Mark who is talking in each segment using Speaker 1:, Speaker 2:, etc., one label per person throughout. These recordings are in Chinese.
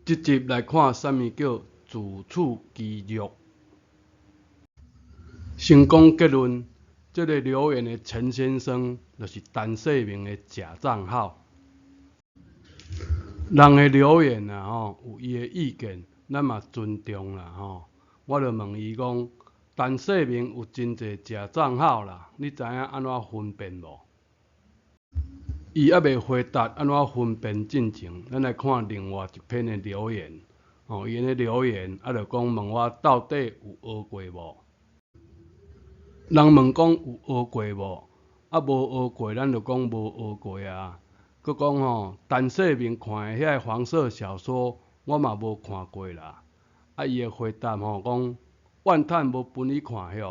Speaker 1: 即集来看啥物叫自取其辱。先讲结论，这个留言的陈先生就是陈世明的假账号。人的留言啊，有伊的意见，咱嘛尊重啦我就问伊讲，陈世明有真侪假账号啦，你知影安怎分辨无？伊还未回答安怎分辨进前，咱来看另外一篇的留言。伊的留言就讲问我到底有学过无？人问讲有学过无？无学过，咱就讲无学过啊。佮讲陈世明看的遐黄色小说，我嘛无看过啦。伊的回答讲，怨叹无分你看许。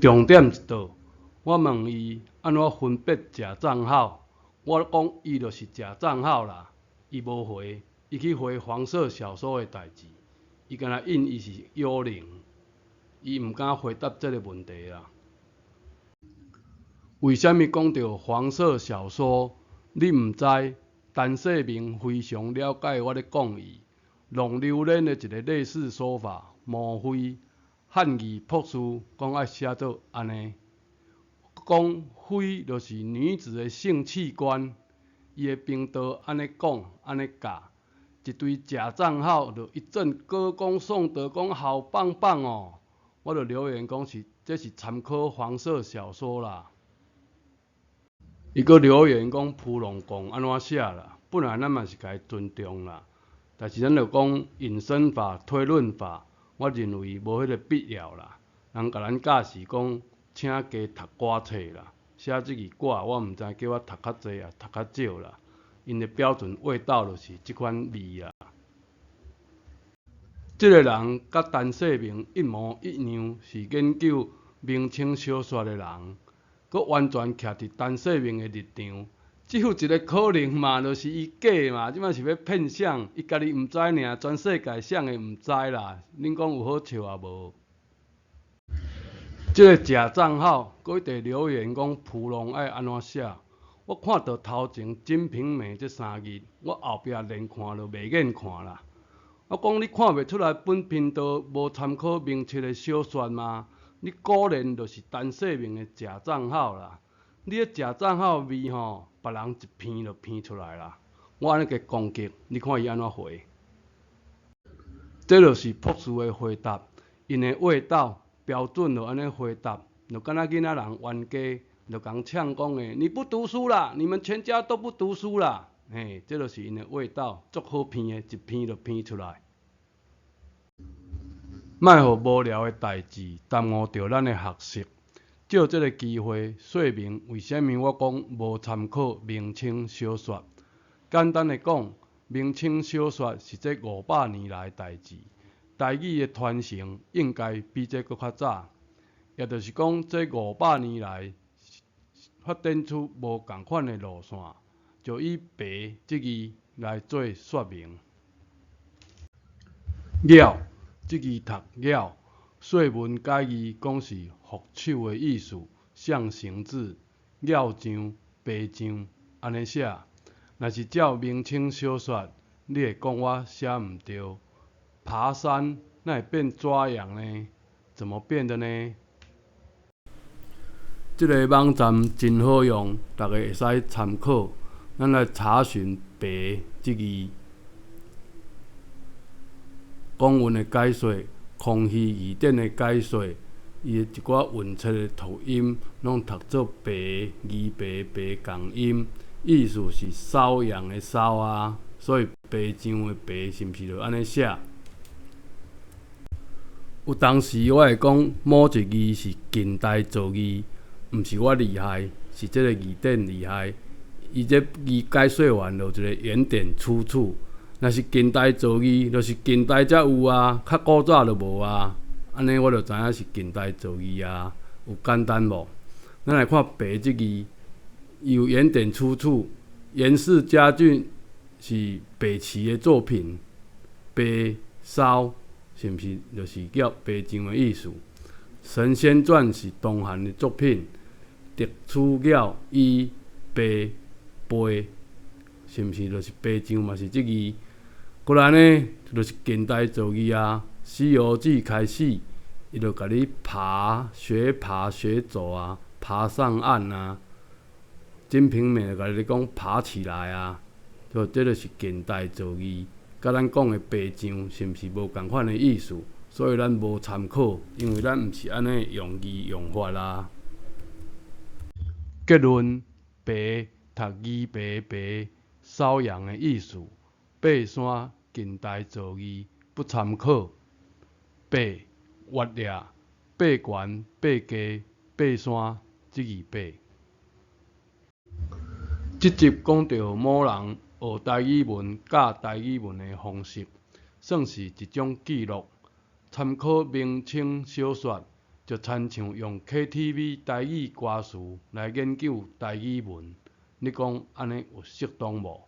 Speaker 1: 重点一道，我问伊安怎分别假账号，我讲伊就是假账号啦。伊无回，伊去回黄色小说的代志，伊敢若印伊是幽灵，伊毋敢回答这个问题啦。为虾米讲到黄色小说？你毋知？陈世明非常了解我咧讲伊，弄榴莲的一个类似说法，莫非汉语朴素讲爱写做安尼？讲非就是女子的性器官，伊的频道安尼讲安尼教，一堆假账号就一阵歌功颂德，讲好棒棒哦！我就留言讲这是参考黄色小说啦。伊阁留言讲扑龙讲安怎写啦，本来咱嘛是该尊重啦，但是咱就讲引申法、推论法，我认为无迄个必要啦。人甲咱教示讲，请加读歌册啦，写即个歌我毋知叫我读较济啊，读较少啦。因的标准味道就是即款味啦。即个人甲陈世明一模一样，是研究明清小说的人。佮完全徛伫陈世明的立场，只有一个可能嘛，就是伊假嘛，即摆是要骗谁？伊家己毋知尔，全世界谁会毋知啦？恁讲有好笑啊无？即个假账号，佮一直留言讲扑龙爱安怎写？我看到头前《金瓶梅》这3字，我后壁连看就袂瘾看啦。我讲你看袂出来本频道无参考明清的小说吗？你果然就是陈世明的假账号啦！你的假账号味别人一篇就篇出来啦。我安尼个攻击，你看伊安怎回？这就是朴素的回答，因的味道标准就安尼回答，就敢若囡仔人冤家，就讲呛讲的，你不读书啦，你们全家都不读书啦。嘿，这就是因的味道，足好篇的，一篇就篇出来。莫互无聊的代志耽误着咱的学习。借这个机会说明为虾米我讲无参考明清小说。简单的讲，明清小说是这500年来的代志，台语的传承应该比这搁较早。也就是讲，这500年来发展出无共款的路线，就以“白”这字来做说明。了。即字读了，说文解字讲是福手的意思，象形字，了像、白像安尼写。若是照明清小说，你会讲我写毋对。爬山哪会变抓羊呢？怎么变的呢？这个网站真好用，大家会使参考。咱来查询“白”这字。公文的解说，空虚语典的解说，伊的一寡韵切的读音，拢读做白字白白共音，意思是瘙痒的瘙啊，所以白像的白是毋是就安尼写？有当时我会讲某一字是近代造字，毋是我厉害，是这个字典厉害。伊这字解说完就一个原点出处。若是近代造字，就是近代才有啊，较古早就无啊。安尼我就知影是近代造字啊，有简单无？咱来看“白”这字，有原点出处。严氏家俊是北齐的作品，白烧是毋是就是叫白酱的意思？《神仙传》是东汉的作品，特殊了以白是毋是就是白绢嘛是即字？过来呢，就是近代造字啊，《西游记》开始，伊就甲你学走啊，爬上岸啊。《金瓶梅》就甲你讲爬起来啊，就这就是近代造字，甲咱讲的白绢是毋是无共款的意思？所以咱无参考，因为咱毋是安尼用字用法啦。结论：白，读字白，扫阳的意思。爬山近代造字不参考。爬，越岭，爬悬，爬低，爬山，即字爬。即集讲到某人学台语文、教台语文的方式，算是一种记录。参考明清小说，就亲像用 KTV 台语歌词来研究台语文。你讲安尼有适当无？